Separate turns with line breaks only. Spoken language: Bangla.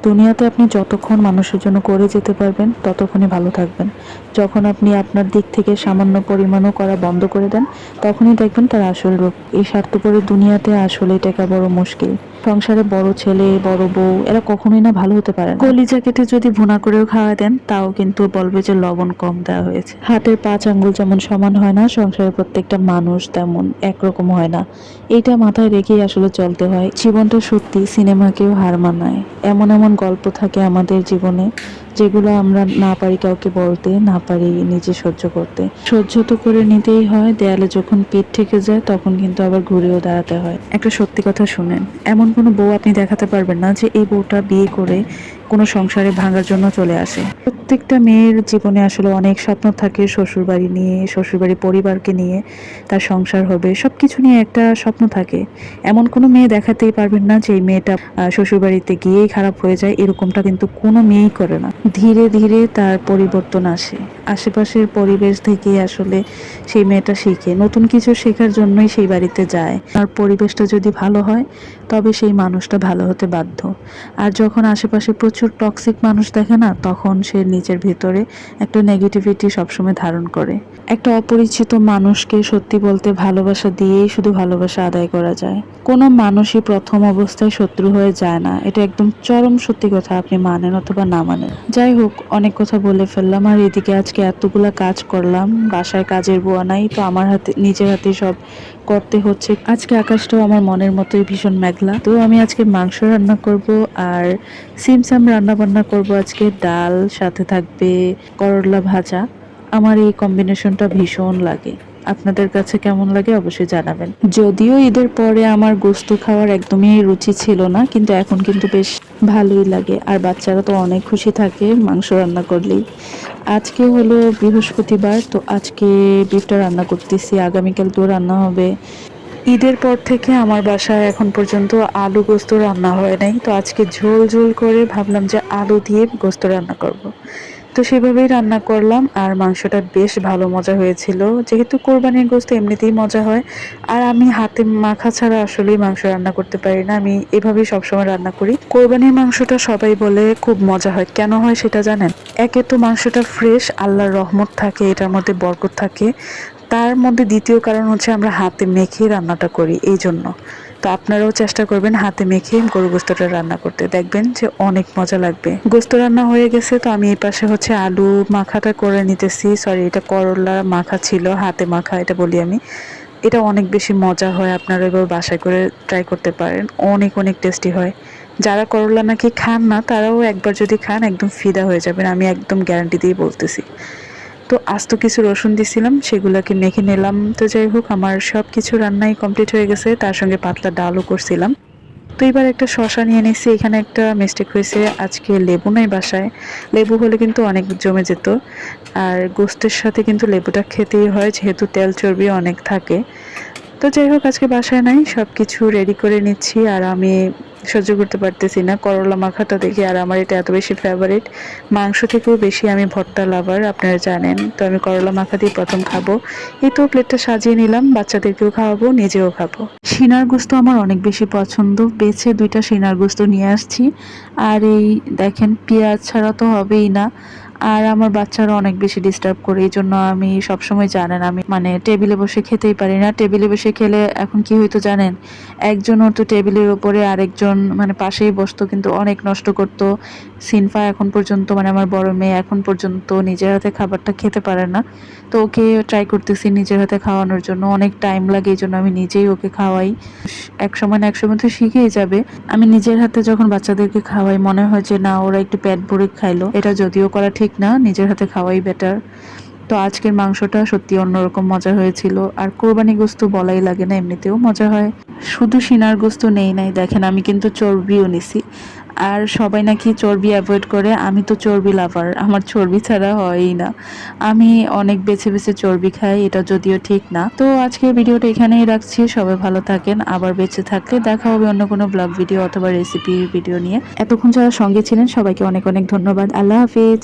দুনিয়াতে আপনি যতক্ষণ মানুষের জন্য করে যেতে পারবেন ততক্ষণই ভালো থাকবেন। যখন আপনি আপনার দিক থেকে সামান্য পরিমাণও করা বন্ধ করে দেন, তখনই দেখবেন তার আসল রূপ। এই স্বার্থপরের দুনিয়াতে আসলেই টেকা বড় মুশকিল। সংসারে বড় ছেলে, বড় বউ এরা কখনোই না ভালো হতে পারে না। কলিজা কেটে যদি ভুনা করেও খাওয়া দেন, তাও কিন্তু বলবে যে লবণ কম দেওয়া হয়েছে। হাতের ৫ আঙ্গুল যেমন সমান হয় না, সংসারের প্রত্যেকটা মানুষ তেমন একরকম হয় না। এইটা মাথায় রেখেই আসলে চলতে হয়। জীবনটা সত্যি সিনেমাকেও হার মানায়। এমন এমন গল্প থাকে আমাদের জীবনে, যেগুলো আমরা না পারি কাউকে বলতে, না পারি নিজে সহ্য করতে। সহ্য তো করে নিতেই হয়, দেয়ালে যখন পিঠ থেকে যায় তখন কিন্তু আবার ঘুরেও দাঁড়াতে হয়। একটা সত্যি কথা শুনেন, এমন কোনো বউ আপনি দেখাতে পারবেন না যে এই বউটা বিয়ে করে কোনো সংসারে ভাঙার জন্য চলে আসে। প্রত্যেকটা মেয়ের জীবনে আসলে অনেক স্বপ্ন থাকে, শ্বশুরবাড়ি নিয়ে, শ্বশুরবাড়ি পরিবারকে নিয়ে তার সংসার হবে, সবকিছু নিয়ে একটা স্বপ্ন থাকে। এমন কোনো মেয়ে দেখাতেই পারবেন না যে এই মেয়েটা শ্বশুরবাড়িতে গিয়েই খারাপ হয়ে যায়, এরকমটা কিন্তু কোনো মেয়েই করে না। ধীরে ধীরে তার পরিবর্তন আসে। আশেপাশের পরিবেশ থেকে আসলে সেই মেয়েটা শিখে, নতুন কিছু শেখার জন্যই সেই বাড়িতে যায়। আর পরিবেশটা যদি ভালো হয় তবে সেই মানুষটা ভালো হতে বাধ্য। আর যখন আশেপাশে প্রচুর টক্সিক মানুষ দেখে না, তখন সে নিজের ভেতরে একটা নেগেটিভিটি সবসময় ধারণ করে। একটা অপরিচিত মানুষকে সত্যি বলতে ভালোবাসা দিয়েই শুধু ভালোবাসা আদায় করা যায়। কোনো মানুষই প্রথম অবস্থায় শত্রু হয়ে যায় না, এটা একদম চরম সত্যি কথা, আপনি মানেন অথবা না মানেন। যাই হোক, অনেক কথা বলে ফেললাম। আর এদিকে আজকে এতগুলা কাজ করলাম, বাসায় কাজের বুয়া নাই, তো আমার হাতে নিজের হাতে সব করতে হচ্ছে। আজকে আকাশটাও আমার মনের মতোই ভীষণ মেঘলা। তো আমি আজকে মাংস রান্না করব আর সিমসাম রান্না বান্না করব। আজকে ডাল, সাথে থাকবে করলা ভাজা। আমার এই কম্বিনেশনটা ভীষণ লাগে। আপনাদের কাছে কেমন লাগে অবশ্যই জানাবেন। যদিও ঈদের পরে আমার গোশত খাওয়ার একদমই রুচি ছিল না, কিন্তু এখন কিন্তু বেশ ভালোই লাগে। আর বাচ্চারা তো অনেক খুশি থাকে মাংস রান্না করলেই। আজকে হলো বৃহস্পতিবার, তো আজকে বিফটা রান্না করতেছি, আগামীকাল তো রান্না হবে। ঈদের পর থেকে আমার বাসায় এখন পর্যন্ত আলু গোস্ত রান্না হয় নাই, তো আজকে ঝোল ঝোল করে ভাবলাম যে আলু দিয়ে গোস্ত রান্না করব। তো সেভাবেই রান্না করলাম, আর মাংসটা বেশ ভালো মজা হয়েছিল। যেহেতু কোরবানির গোস্ত এমনিতেই মজা হয়, আর আমি হাতে মাখা ছাড়া আসলেই মাংস রান্না করতে পারি না, আমি এভাবেই সবসময় রান্না করি। কোরবানির মাংসটা সবাই বলে খুব মজা হয়, কেন হয় সেটা জানেন? একে তো মাংসটা ফ্রেশ, আল্লাহর রহমত থাকে, এটার মধ্যে বরকত থাকে। তার মধ্যে দ্বিতীয় কারণ হচ্ছে আমরা হাতে মেখে রান্নাটা করি, এই জন্য। তো আপনারাও চেষ্টা করবেন হাতে মেখে গরু গোস্তটা রান্না করতে, দেখবেন যে অনেক মজা লাগবে। গোস্ত রান্না হয়ে গেছে, তো আমি এই পাশে হচ্ছে আলু মাখাটা করে নিতেছি। সরি, এটা করলা মাখা ছিল, হাতে মাখা এটা বলি আমি। এটা অনেক বেশি মজা হয়, আপনারা এবার বাসায় করে ট্রাই করতে পারেন, অনেক অনেক টেস্টি হয়। যারা করলা নাকি খান না, তারাও একবার যদি খান একদম ফিদা হয়ে যাবেন, আমি একদম গ্যারান্টি দিয়ে বলতেছি। তো আস্ত কিছু রসুন দিছিলাম, সেগুলোকে মেখে নিলাম। তো যাই হোক, আমার সব কিছু রান্নাই কমপ্লিট হয়ে গেছে, তার সঙ্গে পাতলা ডালও করছিলাম। তো এবার একটা শসা নিয়ে নিচ্ছি। এখানে একটা মিস্টেক হয়েছে, আজকে লেবু নাই বাসায়। লেবু হলে কিন্তু অনেক জমে যেত। আর গোস্তের সাথে কিন্তু লেবুটা খেতেই হয়, যেহেতু তেল চর্বি অনেক থাকে। তো যাই হোক, আজকে বাসায় নাই, সবকিছু রেডি করে নিচ্ছি। আর আমি সহ্য করতে পারতেছি না করলা মাখাটা দেখে, আর আমার এটা এত বেশি ফেভারিট। মাংস থেকেও বেশি আমি ভর্তা লাভার, আপনারা জানেন। তো আমি করলা মাখা দিয়ে প্রথম খাবো। এই তো প্লেটটা সাজিয়ে নিলাম, বাচ্চাদেরকেও খাওয়াবো, নিজেও খাবো। সিনার গোস্ত আমার অনেক বেশি পছন্দ, বেছে 2টা সিনার গোস্ত নিয়ে আসছি। আর এই দেখেন, পেঁয়াজ ছাড়া তো হবেই না। আর আমার বাচ্চারা অনেক বেশি ডিস্টার্ব করে, এই জন্য আমি সবসময়, জানেন, আমি মানে টেবিলে বসে খেতেই পারি না। টেবিলে বসে খেলে এখন কি হইতো জানেন, একজন হতো টেবিলের উপরে, আরেকজন মানে পাশেই বসতো, কিন্তু অনেক নষ্ট করতো। সিনফা এখন পর্যন্ত, মানে আমার বড় মেয়ে এখন পর্যন্ত নিজের হাতে খাবারটা খেতে পারে না। তো ওকে ট্রাই করতেছি নিজের হাতে খাওয়ানোর জন্য, অনেক টাইম লাগে, এই জন্য আমি নিজেই ওকে খাওয়াই। এক সময় না এক সময় তো শিখেই যাবে। আমি নিজের হাতে যখন বাচ্চাদেরকে খাওয়াই, মনে হয় যে না, ওরা একটু পেট ভরে খাইলো। এটা যদিও করা ঠিক না, নিজের হাতে খাওয়াই বেটার। তো আজকের মাংসটা সত্যি অন্যরকম মজা হয়েছিল। আর কোরবানি গোস্ত বলাই লাগে না, এমনিতেও মজা হয়। শুধু সিনার গোস্ত নেই নাই, দেখেন আমি কিন্তু চর্বিও নিছি। আর সবাই নাকি চর্বি অ্যাভয়েড করে, আমি তো চর্বি লাভার, আমার চর্বি ছাড়া হয়ই না। আমি অনেক বেছে বেছে চর্বি খাই, এটা যদিও ঠিক না। তো আজকের ভিডিওটা এখানেই রাখছি, সবাই ভালো থাকেন। আবার বেঁচে থাকলে দেখা হবে অন্য কোনো ব্লগ ভিডিও অথবা রেসিপির ভিডিও নিয়ে। এতক্ষণ যারা সঙ্গে ছিলেন সবাইকে অনেক অনেক ধন্যবাদ। আল্লাহ হাফিজ।